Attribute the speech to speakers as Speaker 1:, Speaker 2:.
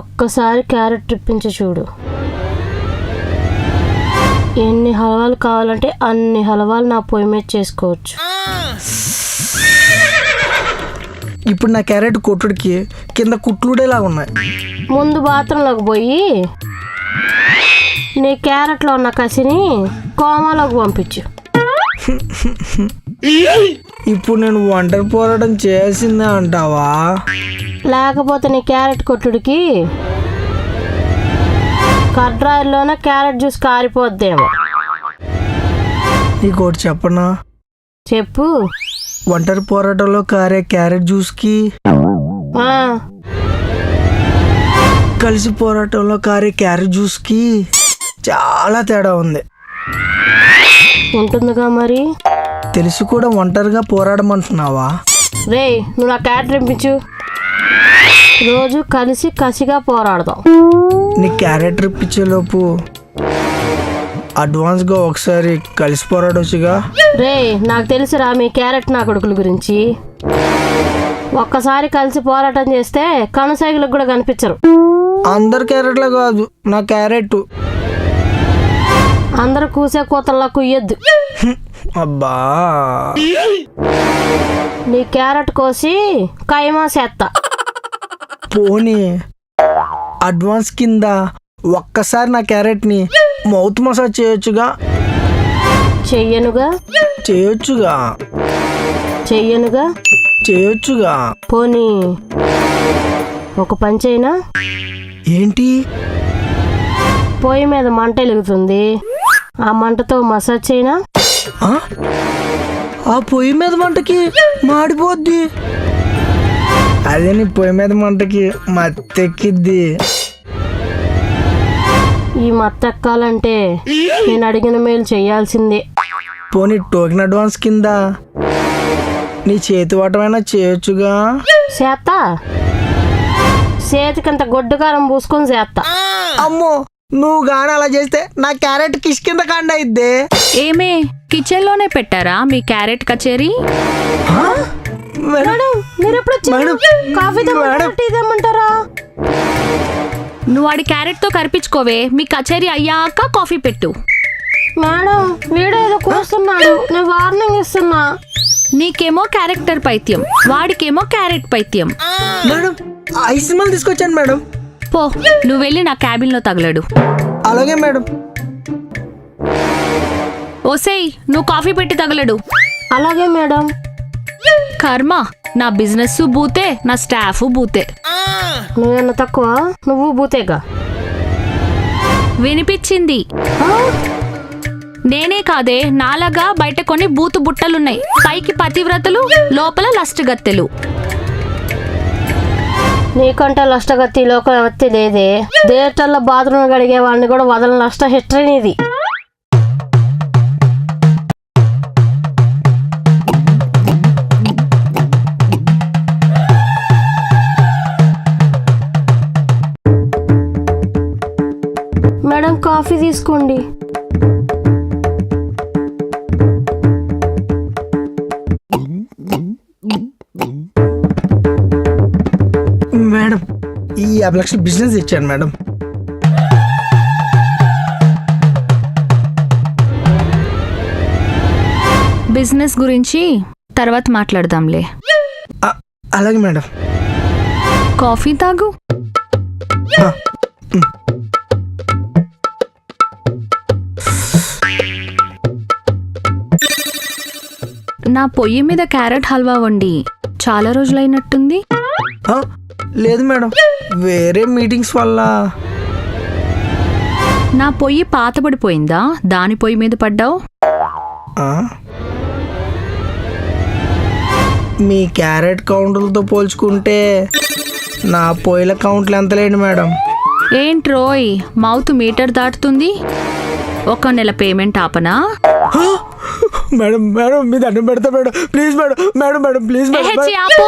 Speaker 1: ఒక్కసారి క్యారెట్ ట్రిప్పించి చూడు. ఎన్ని హల్వాలు కావాలంటే అన్ని హల్వాలు నా పొయ్యి మీద చేసుకోవచ్చు.
Speaker 2: ఇప్పుడు నా క్యారెట్ కొట్టుడికి కింద కుట్లుడేలా ఉన్నాయి.
Speaker 1: ముందు బాత్రూంలోకి పోయి నీ క్యారెట్లో ఉన్న కసిని కోమాలోకి పంపించు.
Speaker 2: ఇప్పుడు నేను ఒంటరి పోరాటం చేయాల్సిందే అంటావా?
Speaker 1: లేకపోతే నీ క్యారెట్ కొట్టుడికి కడ్రాయిల్లోనే క్యారెట్ జ్యూస్ కారిపోద్దేమో.
Speaker 2: నీకోటి చెప్పనా?
Speaker 1: చెప్పు.
Speaker 2: ఒంటరి పోరాటంలో కారే క్యారెట్ జ్యూస్కి కలిసి పోరాటంలో కారే క్యారెట్ జ్యూస్కి చాలా తేడా ఉంది.
Speaker 1: ఉంటుందిగా మరి.
Speaker 2: తెలిసి కూడా ఒంటరిగా పోరాడమంటున్నావా?
Speaker 1: రేయ్, నువ్వు నా క్యారెట్ రింపించు. రోజు కలిసి కసిగా పోరాడదాం.
Speaker 2: నీ క్యారెట్ ఇప్పించేలోపు అడ్వాన్స్గా ఒకసారి కలిసి పోరాడొచ్చుగా.
Speaker 1: రేయ్, నాకు తెలుసురా మీ క్యారెట్ నా కొడుకుల గురించి. ఒక్కసారి కలిసి పోరాటం చేస్తే కనుసైగులకు కూడా కనిపించరు.
Speaker 2: అందరు క్యారెట్లే కాదు, నా క్యారెట్.
Speaker 1: అందరూ కూసే కూతల్లా కుయ్యొద్దు.
Speaker 2: అబ్బా,
Speaker 1: నీ క్యారెట్ కోసి కైమా చేస్తా.
Speaker 2: పోనీ అడ్వాన్స్ కింద ఒక్కసారి నా క్యారెట్ని మౌత్ మసాజ్ చేయొచ్చుగా.
Speaker 1: చెయ్యనుగా.
Speaker 2: చేయొచ్చుగా.
Speaker 1: చెయ్యనుగా.
Speaker 2: చేయొచ్చుగా.
Speaker 1: పోనీ ఒక పని చేయనా?
Speaker 2: ఏంటి?
Speaker 1: పొయ్యి మీద మంట వెలుగుతుంది, ఆ మంటతో మసాజ్ చేయనా?
Speaker 2: ఆ పొయ్యి మీద మంటకి మాడిపోద్ది. అదే నీ పొయ్యి మీద మంటకి మత్తెక్కిద్ది.
Speaker 1: ఈ మత్తెక్కాలంటే నేను అడిగిన మేలు చెయ్యాల్సిందే.
Speaker 2: పోనీ టోకెన్ అడ్వాన్స్ కింద నీ చేతి వాటమైనా చేయొచ్చుగా.
Speaker 1: చేత్తా. చేతికంత గొడ్డుకారం పూసుకొని చేస్తా.
Speaker 2: అమ్మో, నువ్వు గాని అలా చేస్తే నా క్యారెట్ కిష్ కింద కండ అయిద్దే.
Speaker 3: ఏమే, కిచెన్ లోనే పెట్టారా మీ క్యారెట్ కచేరీ?
Speaker 1: మేడం, మీరు ఎప్పుడు వచ్చారు? కాఫీ టీ తెమ్మంటారా?
Speaker 3: నువ్వు వాడి క్యారెట్ తో కరిపించుకోవే. మీ కచేరీ అయ్యాక కాఫీ పెట్టు.
Speaker 1: మేడం, వీడు ఏదో కూస్తున్నాడు, నేను వార్నింగ్ ఇస్తున్నా.
Speaker 3: నీకేమో క్యారెక్టర్ పైత్యం, వాడికేమో క్యారెట్ పైత్యం.
Speaker 2: మేడం, ఐస్ సినిమాలు తీసుకొచ్చాను మేడం.
Speaker 3: పో, నువ్వు వెళ్ళి నా క్యాబిన్ లో తగలడు.
Speaker 2: అలాగే మేడం.
Speaker 3: ఓసేయ్, నువ్వు కాఫీ పెట్టి తగలడు.
Speaker 1: అలాగే మేడం.
Speaker 3: కర్మ, నా బిజినెస్ బూతే, నా స్టాఫ్ బూతే.
Speaker 1: నువ్వేమన్నా తక్కువ? నువ్వు బూతేగా.
Speaker 3: వినిపించింది. నేనే కాదే, నాలాగా బయట కొన్ని బూతు బుట్టలున్నాయి. పైకి పతివ్రతలు, లోపల లస్టగత్తెలు.
Speaker 1: నీకంటే నష్టగతి లోకవత్తి లేదే. థియేటర్లో బాత్రూమ్ గడిగే వాడిని కూడా వదల నష్ట హిస్టరీ నీది. మేడం, కాఫీ తీసుకోండి.
Speaker 2: మేడం, ఈ 50 లక్షలు బిజినెస్ ఇచ్చాను మేడం.
Speaker 3: బిజినెస్ గురించి తర్వాత మాట్లాడదాంలే.
Speaker 2: అలాగే మేడం.
Speaker 3: కాఫీ తాగు. నా పొయ్యి మీద క్యారెట్ హల్వా వండి చాలా రోజులైనట్టుంది.
Speaker 2: లేదు మేడం, వేరే మీటింగ్స్ వల్ల.
Speaker 3: నా పొయ్యి పాతబడిపోయిందా? దాని పొయ్యి మీద పడ్డావు.
Speaker 2: మీ క్యారెట్ కౌంటర్లతో పోల్చుకుంటే నా పొయ్యిల కౌంట్లు ఎంతలేండి మేడం?
Speaker 3: ఏంట్రోయ్, మౌత్ మీటర్ దాటుతుంది. ఒక నెల పేమెంట్ ఆపనా?
Speaker 2: మేడం మేడం, మీ దండం పెడతా madam, please madam. Madam madam please madam.
Speaker 3: ఆపు.